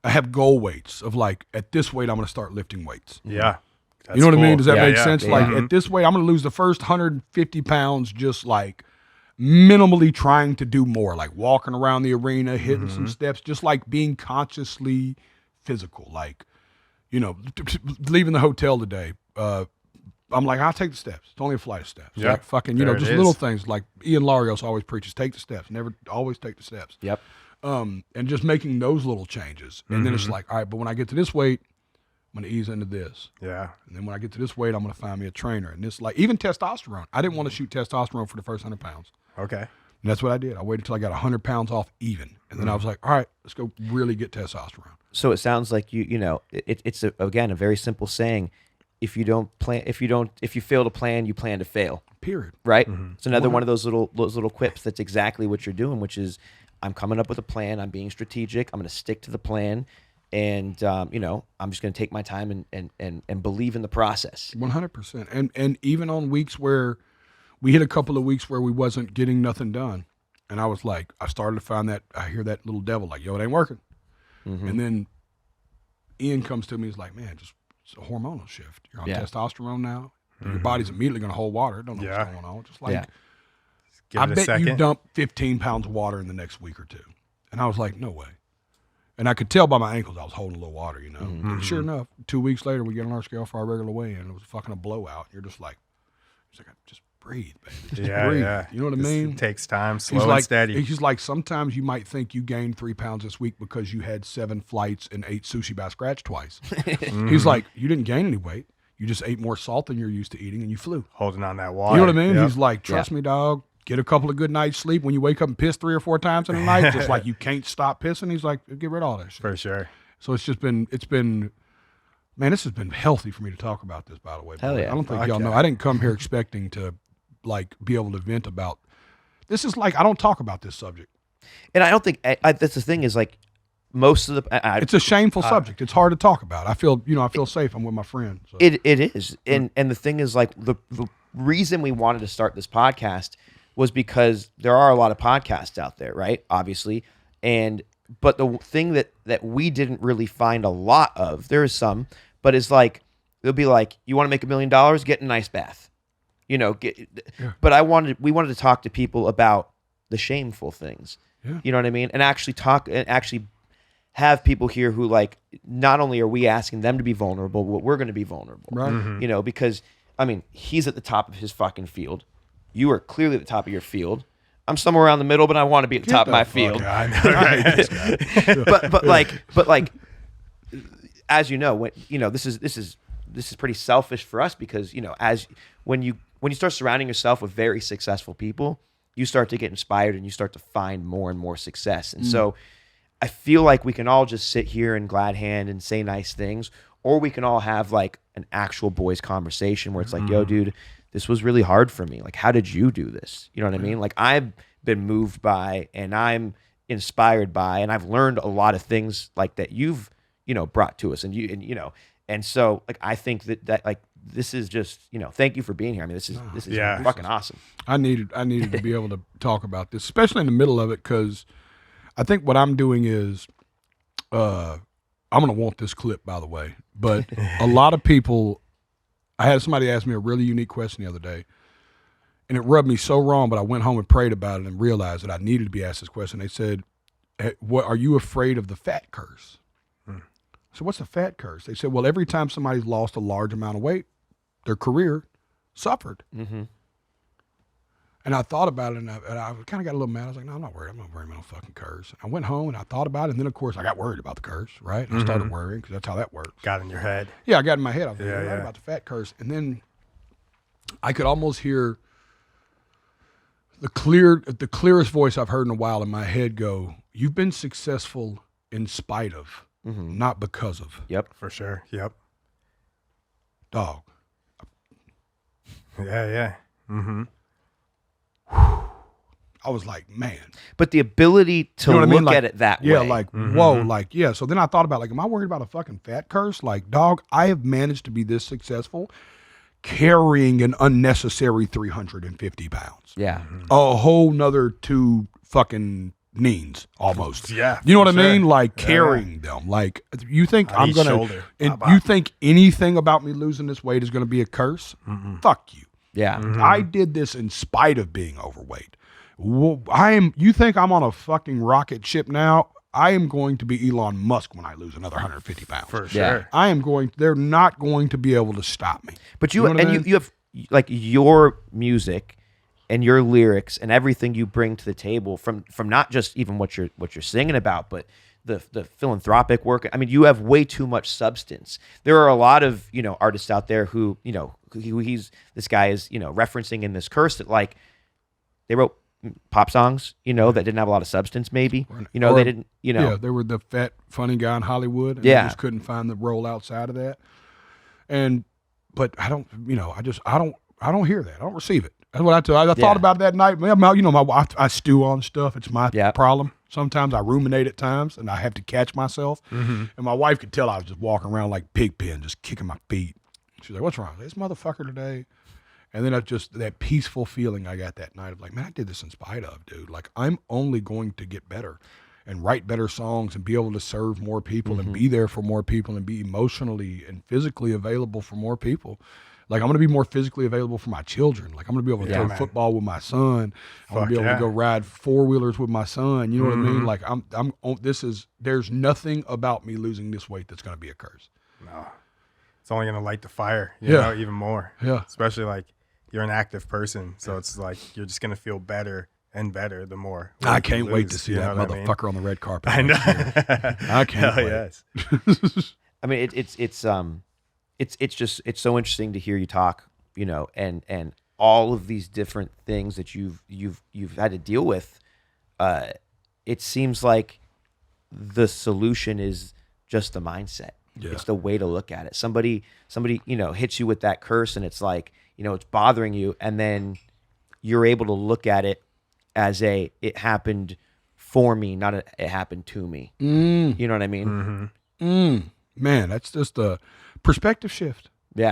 I have goal weights of like, at this weight, I'm going to start lifting weights. Yeah. You know what I mean? Does that make yeah. sense? Like at this weight, I'm going to lose the first 150 pounds just like minimally trying to do more, like walking around the arena, hitting some steps, just like being consciously physical. Like, you know, leaving the hotel today, I'm like, I'll take the steps. It's only a flight of steps. Yeah. Like fucking, you know, just little things like Ian Larios always preaches, take the steps. Never, always take the steps. Yep. And just making those little changes. And then it's like, all right, but when I get to this weight, I'm going to ease into this. Yeah. And then when I get to this weight, I'm going to find me a trainer. And this, like, even testosterone. I didn't want to shoot testosterone for the first 100 pounds. Okay. And that's what I did. I waited until I got 100 pounds off even. And then I was like, all right, let's go really get testosterone. So it sounds like you know, it's again, a very simple saying. If you fail to plan, you plan to fail. Period. Right? It's another one of those little quips that's exactly what you're doing, which is I'm coming up with a plan. I'm being strategic. I'm going to stick to the plan. And, you know, I'm just going to take my time and believe in the process. 100%. And even on weeks where we hit a couple of weeks where we wasn't getting nothing done. And I was like, I started to find that, I hear that little devil like, yo, it ain't working. And then Ian comes to me, he's like, man, it's a hormonal shift. You're on testosterone now. Your body's immediately going to hold water. Don't know what's going on. Just like, I bet you dump 15 pounds of water in the next week or two. And I was like, no way. And I could tell by my ankles I was holding a little water, you know. And sure enough, 2 weeks later, we get on our scale for our regular weigh-in. It was fucking a blowout. You're just like, just breathe, baby. Just breathe. Yeah. You know what I mean? It takes time, slow and steady. He's like, sometimes you might think you gained 3 pounds this week because you had 7 flights and ate sushi by scratch twice. He's like, you didn't gain any weight. You just ate more salt than you're used to eating and you flew. Holding on that water. You know what I mean? Yep. He's like, trust me, dog. Get a couple of good nights sleep. When you wake up and piss 3 or 4 times in the night, just like you can't stop pissing. He's like, get rid of all that shit. For sure. So it's been, man, this has been healthy for me to talk about this, by the way. Hell yeah. I don't think y'all know. I didn't come here expecting to like be able to vent about, this is like, I don't talk about this subject. And I don't think, that's the thing is like most of the, it's a shameful subject. It's hard to talk about. I feel safe. I'm with my friend. So. It is. And the thing is like the reason we wanted to start this podcast was because there are a lot of podcasts out there, right? Obviously. But the thing that we didn't really find a lot of, there is some, but it's like, it'll be like, you want to make $1 million, get in a nice bath, you know, but we wanted to talk to people about the shameful things, you know what I mean? And actually have people here who like, not only are we asking them to be vulnerable, but we're going to be vulnerable, right? You know, because I mean, he's at the top of his fucking field. You are clearly at the top of your field. I'm somewhere around the middle, but I want to be at the top of my field. I know, right? but like, as you know, when you know this is pretty selfish for us because you know when you start surrounding yourself with very successful people, you start to get inspired and you start to find more and more success. And so, I feel like we can all just sit here and glad hand and say nice things, or we can all have like an actual boys conversation where it's like, yo, dude, this was really hard for me. Like, how did you do this? You know what I mean? Like, I've been moved by and I'm inspired by, and I've learned a lot of things like that you've, you know, brought to us and so like, I think that like, this is just, you know, thank you for being here. I mean, this is fucking awesome. I needed to be able to talk about this, especially in the middle of it. 'Cause I think what I'm doing is, I'm going to want this clip, by the way, but a lot of people, I had somebody ask me a really unique question the other day, and it rubbed me so wrong, but I went home and prayed about it and realized that I needed to be asked this question. They said, hey, what are you afraid of the fat curse? So what's the fat curse? They said, well, every time somebody's lost a large amount of weight, their career suffered. And I thought about it, and I kind of got a little mad. I was like, no, I'm not worried about no fucking curse. I went home, and I thought about it, and then, of course, I got worried about the curse, right? And I started worrying, because that's how that works. Got in your head. Yeah, I got in my head. I was like, worried about the fat curse. And then I could almost hear the clearest voice I've heard in a while in my head go, you've been successful in spite of, not because of. Yep. For sure. Yep. Dog. Yeah. I was like, man. But the ability to look at it that way. Yeah, like, whoa, like, yeah. So then I thought about, like, am I worried about a fucking fat curse? Like, dog, I have managed to be this successful carrying an unnecessary 350 pounds. Yeah. A whole nother 2 fucking knees almost. Yeah, You know what I for sure. mean? Like Yeah. carrying them. Like you think On I'm each gonna, shoulder. and Bop, you bop. think anything about me losing this weight is gonna be a curse? Fuck you. Yeah. I did this in spite of being overweight. You think I'm on a fucking rocket ship now? I am going to be Elon Musk when I lose another 150 pounds. For Yeah. sure. I am going. They're not going to be able to stop me. But you know what I and mean? you have like your music and your lyrics and everything you bring to the table from not just even what you're singing about, but the philanthropic work. I mean, you have way too much substance. There are a lot of, artists out there who, this guy is, referencing in this curse that like they wrote pop songs, that didn't have a lot of substance maybe. They didn't, Yeah, they were the fat, funny guy in Hollywood. And Yeah. they just couldn't find the role outside of that. But I don't, I don't hear that. I don't receive it. That's what I tell. I thought about it that night. My wife, I stew on stuff. It's my problem. Sometimes I ruminate at times, and I have to catch myself. And my wife could tell I was just walking around like Pigpen, just kicking my feet. She's like, "What's wrong? This motherfucker today?" And then that peaceful feeling I got that night of like, man, I did this in spite of, dude. Like, I'm only going to get better and write better songs and be able to serve more people and be there for more people and be emotionally and physically available for more people. Like, I'm going to be more physically available for my children. Like, I'm going to be able to throw football with my son. I'm going to be able to go ride 4-wheelers with my son. You know what I mean? Like, there's nothing about me losing this weight that's going to be a curse. No. It's only going to light the fire, you know, even more. Yeah. Especially like you're an active person. So it's like you're just going to feel better and better the more. I can't wait to see that motherfucker on the red carpet. I know. I can't wait. Yes. I mean, it's just so interesting to hear you talk, and all of these different things that you've had to deal with. It seems like the solution is just the mindset. Yeah. It's the way to look at it. Somebody, hits you with that curse, and it's like, it's bothering you, and then you're able to look at it as it happened for me, not it happened to me. You know what I mean? Man, that's just a perspective shift.